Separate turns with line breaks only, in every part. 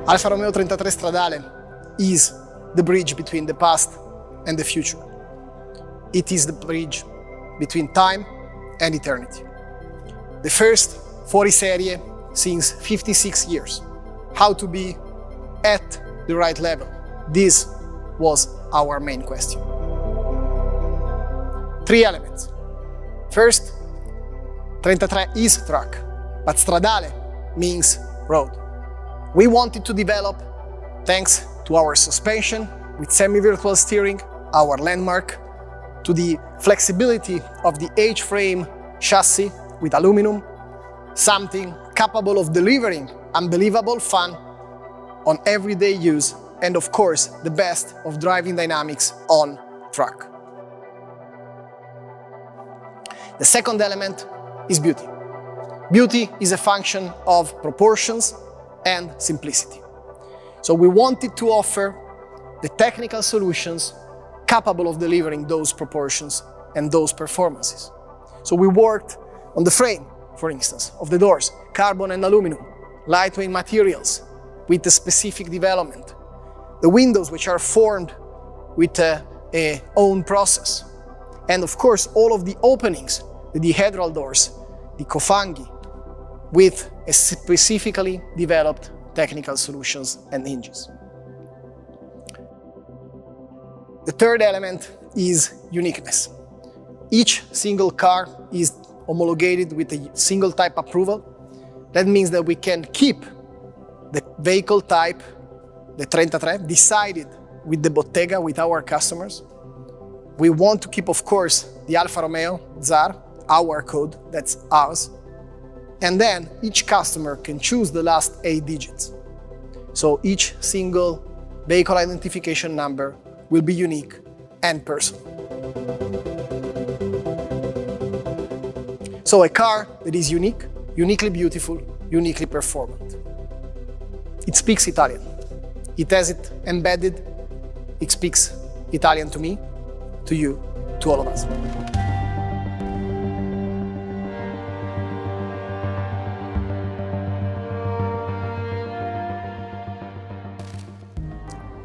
Alfa Romeo 33 Stradale is the bridge between the past and the future. It is the bridge between time and eternity. The first 40 serie since 56 years. How to be at the right level. This was our main question. 3 elements. First, 33 is track, but Stradale means road. We wanted to develop, thanks to our suspension with semi-virtual steering, our landmark, to the flexibility of the H-frame chassis with aluminum, something capable of delivering unbelievable fun on everyday use, and of course, the best of driving dynamics on track. The second element is beauty. Beauty is a function of proportions and simplicity. So we wanted to offer the technical solutions capable of delivering those proportions and those performances. So we worked on the frame, for instance, of the doors, carbon and aluminum, lightweight materials with a specific development. The windows, which are formed with a own process. And of course, all of the openings, the dihedral doors, the cofangi, with a specifically developed technical solutions and hinges. The third element is uniqueness. Each single car is homologated with a single type approval. That means that we can keep the vehicle type, the 33, decided with the bottega, with our customers. We want to keep, of course, the Alfa Romeo ZAR, our code, that's ours. And then each customer can choose the last 8 digits. So each single vehicle identification number will be unique and personal. So a car that is unique, uniquely beautiful, uniquely performant. It speaks Italian. It has it embedded. It speaks Italian to me, to you, to all of us.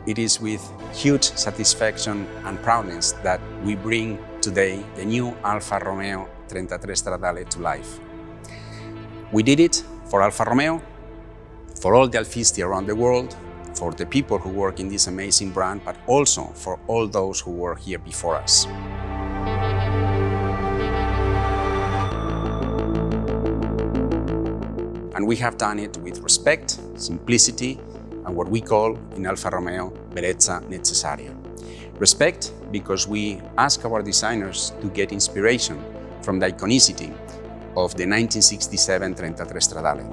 It is with huge satisfaction and proudness that we bring today the new Alfa Romeo 33 Stradale to life. We did it for Alfa Romeo, for all the Alfisti around the world, for the people who work in this amazing brand, but also for all those who were here before us. And we have done it with respect, simplicity, and what we call in Alfa Romeo, bellezza necessaria. Respect because we ask our designers to get inspiration from the iconicity of the 1967 33 Stradale.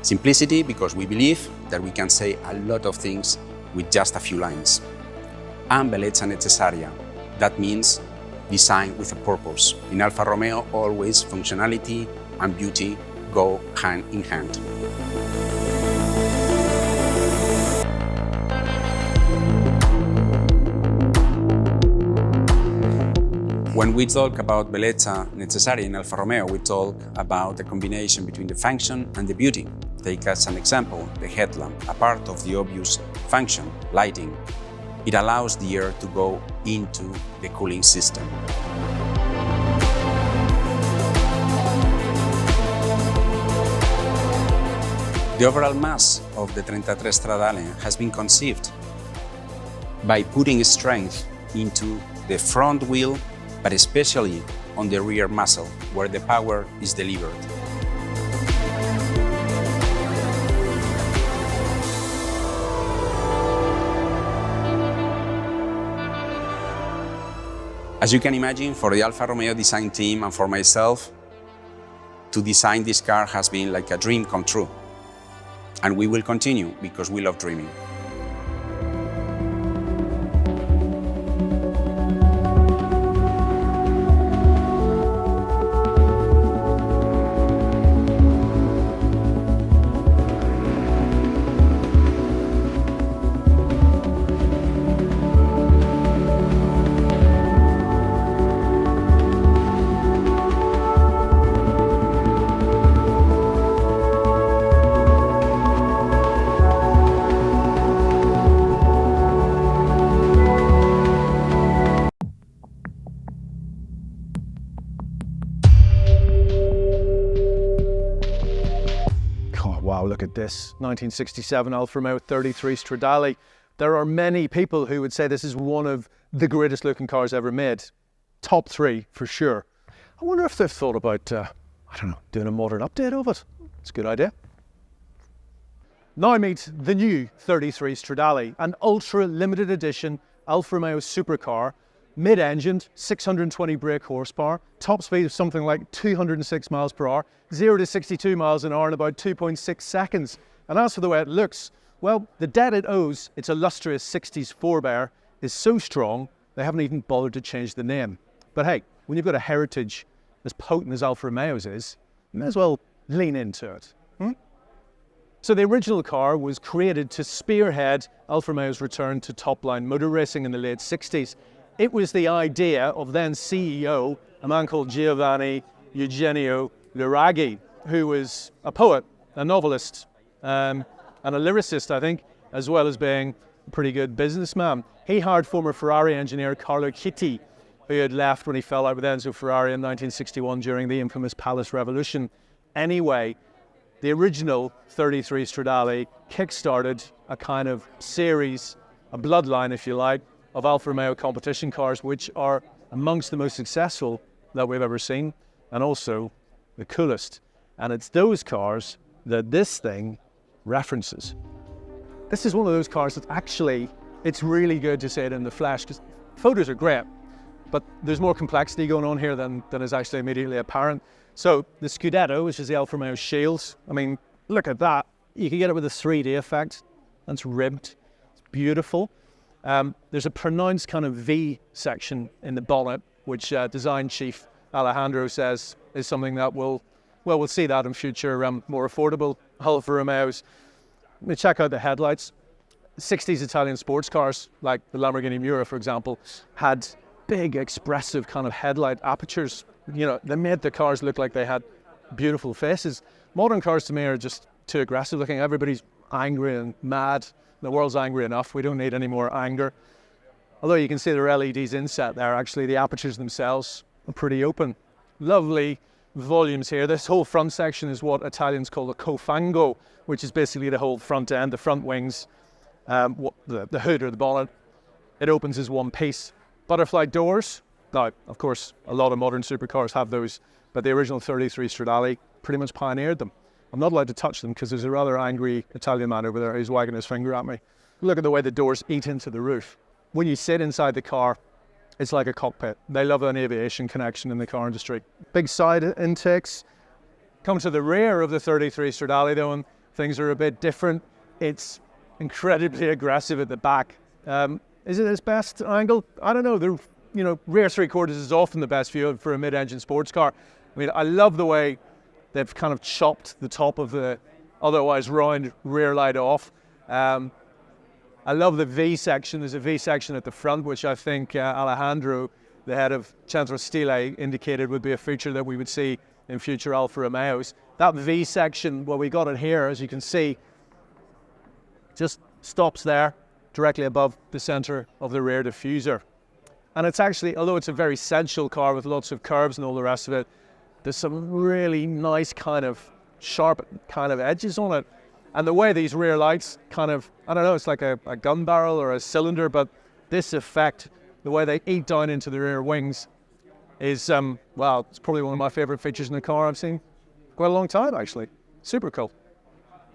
Simplicity because we believe that we can say a lot of things with just a few lines. And bellezza necessaria, that means design with a purpose. In Alfa Romeo, always functionality and beauty go hand in hand. When we talk about bellezza necessaria in Alfa Romeo, we talk about the combination between the function and the beauty. Take as an example, the headlamp, a part of the obvious function, lighting. It allows the air to go into the cooling system. The overall mass of the 33 Stradale has been conceived by putting strength into the front wheel, but especially on the rear muzzle, where the power is delivered. As you can imagine, for the Alfa Romeo design team and for myself, to design this car has been like a dream come true. And we will continue because we love dreaming.
Look at this, 1967 Alfa Romeo 33 Stradale. There are many people who would say this is one of the greatest looking cars ever made. Top 3 for sure. I wonder if they've thought about, I don't know, doing a modern update of it. It's a good idea. Now meet the new 33 Stradale, an ultra limited edition Alfa Romeo supercar, mid-engined, 620 brake horsepower, top speed of something like 206 miles per hour, 0 to 62 miles an hour in about 2.6 seconds. And as for the way it looks, well, the debt it owes its illustrious 60s forebear is so strong they haven't even bothered to change the name. But hey, when you've got a heritage as potent as Alfa Romeo's is, you may as well lean into it. So the original car was created to spearhead Alfa Romeo's return to top-line motor racing in the late 60s. It was the idea of then CEO, a man called Giovanni Eugenio Luraghi, who was a poet, a novelist, and a lyricist, I think, as well as being a pretty good businessman. He hired former Ferrari engineer Carlo Chitti, who had left when he fell out with Enzo Ferrari in 1961 during the infamous Palace Revolution. Anyway, the original 33 Stradale kick-started a kind of series, a bloodline, if you like, of Alfa Romeo competition cars, which are amongst the most successful that we've ever seen, and also the coolest. And it's those cars that this thing references. This is one of those cars that actually, it's really good to see it in the flesh, because photos are great, but there's more complexity going on here than is actually immediately apparent. So the Scudetto, which is the Alfa Romeo shield, I mean, look at that. You can get it with a 3D effect. That's ribbed. It's beautiful. There's a pronounced kind of V section in the bonnet, which design chief Alejandro says is something that we'll see that in future more affordable Alfa Romeos. Let me check out the headlights. 60s Italian sports cars, like the Lamborghini Miura, for example, had big, expressive kind of headlight apertures. You know, they made the cars look like they had beautiful faces. Modern cars to me are just too aggressive looking. Everybody's angry and mad. The world's angry enough. We don't need any more anger. Although you can see their LEDs inset there, actually the apertures themselves are pretty open. Lovely volumes here. This whole front section is what Italians call a cofango, which is basically the whole front end, the front wings, the hood or the bonnet. It opens as one piece. Butterfly doors. Now, of course, a lot of modern supercars have those, but the original 33 Stradale pretty much pioneered them. I'm not allowed to touch them because there's a rather angry Italian man over there who's wagging his finger at me. Look at the way the doors eat into the roof. When you sit inside the car, it's like a cockpit. They love an aviation connection in the car industry. Big side intakes. Come to the rear of the 33 Stradale though, and things are a bit different. It's incredibly aggressive at the back. Is it its best angle? I don't know. Rear 3/4 is often the best view for a mid-engine sports car. I mean, I love the way they've kind of chopped the top of the otherwise round rear light off. I love the V section. There's a V section at the front, which I think Alejandro, the head of Centro Stile, indicated would be a feature that we would see in future Alfa Romeos. That V section, well, we got it here, as you can see, just stops there, directly above the center of the rear diffuser. And it's actually, although it's a very sensual car with lots of curbs and all the rest of it, there's some really nice kind of sharp kind of edges on it. And the way these rear lights kind of, I don't know, it's like a gun barrel or a cylinder, but this effect, the way they eat down into the rear wings is, well, it's probably one of my favorite features in the car I've seen quite a long time, actually. Super cool.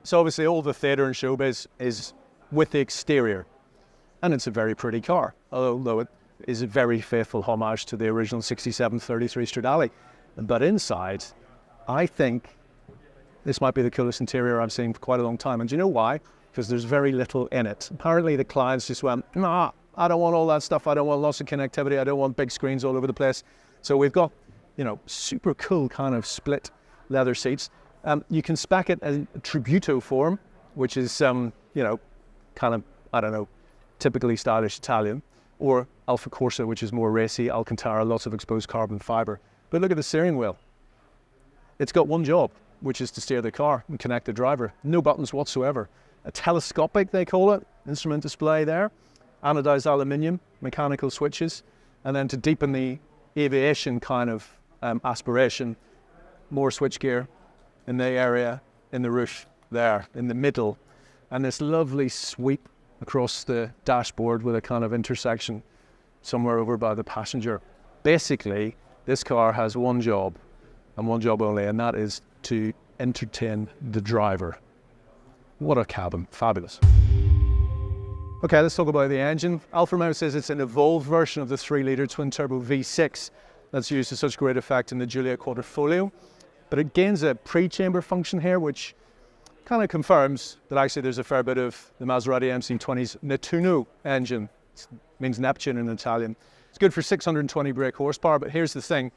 So obviously all the theater and showbiz is with the exterior, and it's a very pretty car, although it is a very faithful homage to the original 67 33 Stradale. But inside, I think this might be the coolest interior I've seen for quite a long time. And do you know why? Because there's very little in it. Apparently the clients just went, nah, I don't want all that stuff. I don't want lots of connectivity. I don't want big screens all over the place. So we've got, super cool kind of split leather seats. You can spec it in Tributo form, which is, kind of, I don't know, typically stylish Italian, or Alfa Corsa, which is more racy, Alcantara, lots of exposed carbon fiber. But look at the steering wheel. It's got one job, which is to steer the car and connect the driver. No buttons whatsoever. A telescopic, they call it, instrument display there, anodized aluminium, mechanical switches, and then to deepen the aviation kind of aspiration, more switchgear in the area in the roof there in the middle, and this lovely sweep across the dashboard with a kind of intersection somewhere over by the passenger. Basically, this car has one job and one job only, and that is to entertain the driver. What a cabin, fabulous. Okay, let's talk about the engine. Alfa Romeo says it's an evolved version of the 3-litre twin-turbo V6 that's used to such great effect in the Giulia Quadrifoglio, but it gains a pre-chamber function here, which kind of confirms that actually there's a fair bit of the Maserati MC20's Nettuno engine. It means Neptune in Italian. It's good for 620 brake horsepower, but here's the thing,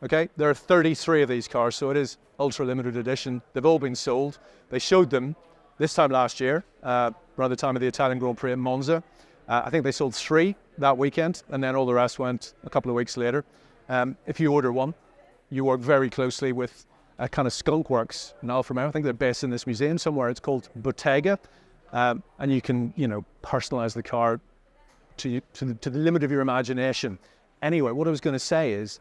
okay? There are 33 of these cars, so it is ultra limited edition. They've all been sold. They showed them this time last year, around the time of the Italian Grand Prix at Monza. I think they sold 3 that weekend, and then all the rest went a couple of weeks later. If you order one, you work very closely with a kind of skunk works in Alfa Romeo. I think they're based in this museum somewhere. It's called Bottega, and you can, personalize the car to the limit of your imagination. Anyway, what I was going to say is,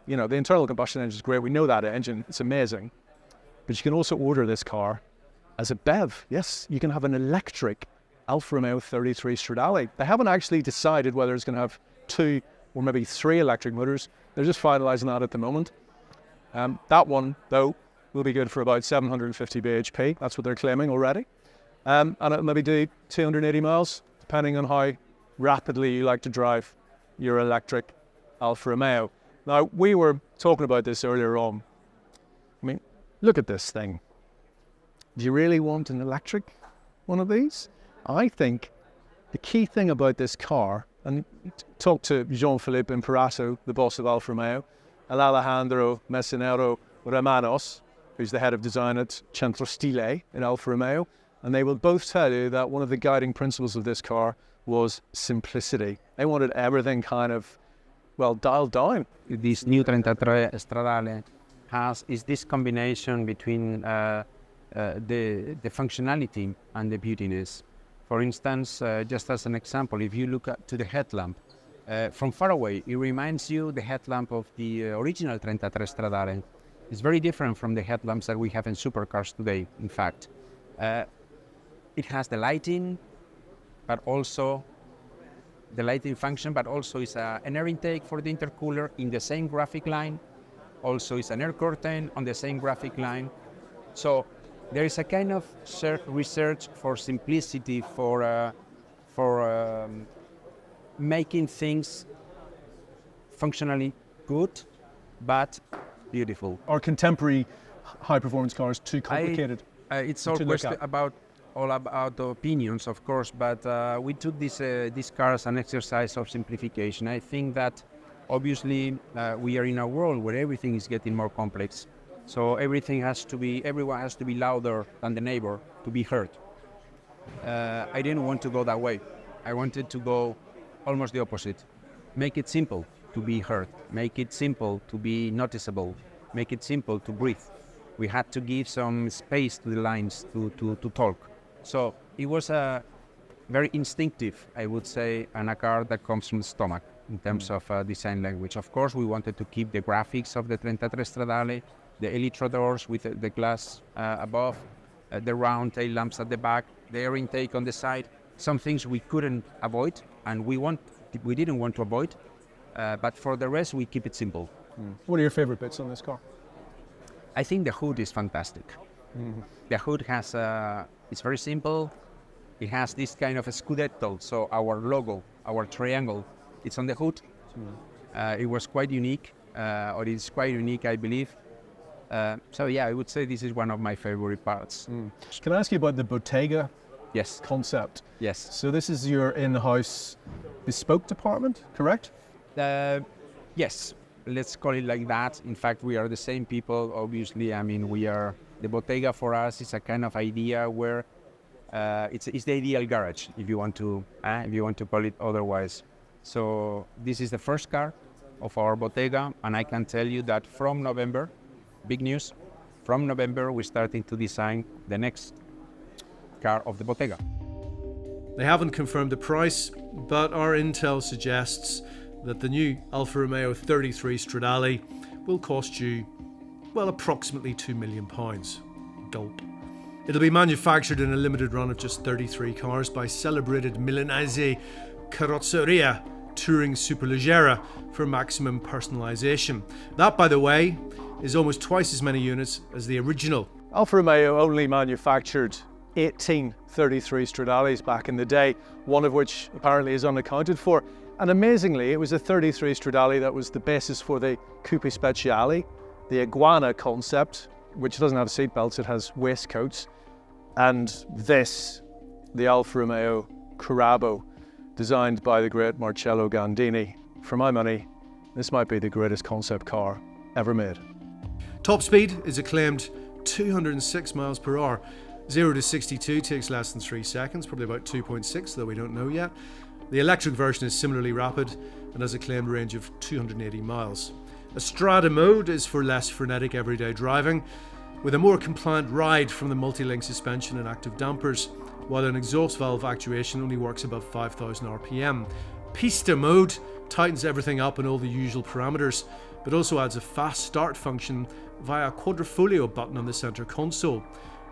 the internal combustion engine is great. We know that engine, it's amazing. But you can also order this car as a BEV. Yes, you can have an electric Alfa Romeo 33 Stradale. They haven't actually decided whether it's going to have 2 or maybe 3 electric motors. They're just finalizing that at the moment. That one, though, will be good for about 750 bhp. That's what they're claiming already. And it'll maybe do 280 miles, depending on how rapidly you like to drive your electric Alfa Romeo. Now, we were talking about this earlier on. I mean, look at this thing. Do you really want an electric one of these? I think the key thing about this car, and talk to Jean-Philippe Imperato, the boss of Alfa Romeo, and Alejandro Messinero Romanos, who's the head of design at Centro Stile in Alfa Romeo, and they will both tell you that one of the guiding principles of this car was simplicity. They wanted everything kind of, dialed down.
This new 33 Stradale is this combination between the functionality and the beautiness. For instance, just as an example, if you look to the headlamp, from far away, it reminds you the headlamp of the original 33 Stradale. It's very different from the headlamps that we have in supercars today, in fact. It has the lighting, but also the lighting function, but also is an air intake for the intercooler in the same graphic line. Also is an air curtain on the same graphic line. So there is a kind of research for simplicity, for making things functionally good, but beautiful.
Are contemporary high-performance cars too complicated?
It's all about the opinions, of course, but we took this car as an exercise of simplification. I think that obviously we are in a world where everything is getting more complex. So everyone has to be louder than the neighbor to be heard. I didn't want to go that way. I wanted to go almost the opposite. Make it simple to be heard. Make it simple to be noticeable. Make it simple to breathe. We had to give some space to the lines to talk. So it was a very instinctive, I would say, and a car that comes from the stomach in terms of design language. Of course, we wanted to keep the graphics of the 33 Stradale, the elytra doors with the glass above, the round tail lamps at the back, the air intake on the side. Some things we couldn't avoid, and we didn't want to avoid, but for the rest, we keep it simple.
What are your favorite bits on this car?
I think the hood is fantastic. The hood has, it's very simple. It has this kind of a scudetto, so our logo, our triangle, it's on the hood. It was quite unique, or it's quite unique, I believe. So yeah, I would say this is one of my favorite parts.
Can I ask you about the Bottega concept?
Yes.
So this is your in-house bespoke department, correct?
Yes, let's call it like that. In fact, we are the same people, obviously. I mean, the Bottega for us is a kind of idea where it's the ideal garage, if you want to call it otherwise. So this is the first car of our Bottega, and I can tell you that from November, big news, from November we're starting to design the next car of the Bottega.
They haven't confirmed the price, but our intel suggests that the new Alfa Romeo 33 Stradale will cost you, approximately £2 million. Gulp. It'll be manufactured in a limited run of just 33 cars by celebrated Milanese Carrozzeria Touring Superleggera for maximum personalisation. That, by the way, is almost twice as many units as the original.
Alfa Romeo only manufactured 18 33 Stradales back in the day, one of which apparently is unaccounted for. And amazingly, it was a 33 Stradale that was the basis for the Coupe Speciale, the Iguana concept, which doesn't have seatbelts, it has waistcoats. And this, the Alfa Romeo Carabo, designed by the great Marcello Gandini. For my money, this might be the greatest concept car ever made.
Top speed is a claimed 206 miles per hour. 0 to 62 takes less than 3 seconds, probably about 2.6, though we don't know yet. The electric version is similarly rapid and has a claimed range of 280 miles. A Strada mode is for less frenetic everyday driving, with a more compliant ride from the multi-link suspension and active dampers, while an exhaust valve actuation only works above 5,000 RPM. Pista mode tightens everything up in all the usual parameters, but also adds a fast start function via a quadrifoglio button on the centre console.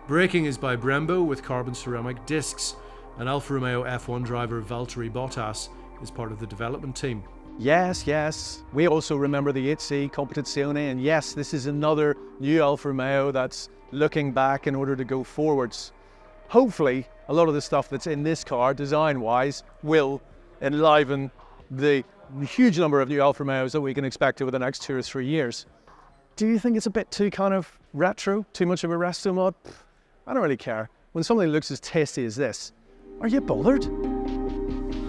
Braking is by Brembo with carbon ceramic discs, and Alfa Romeo F1 driver Valtteri Bottas is part of the development team.
Yes, yes. We also remember the 8C Competizione, and yes, this is another new Alfa Romeo that's looking back in order to go forwards. Hopefully, a lot of the stuff that's in this car, design-wise, will enliven the huge number of new Alfa Romeos that we can expect over the next 2 or 3 years. Do you think it's a bit too kind of retro? Too much of a resto mod? I don't really care. When something looks as tasty as this, are you bothered?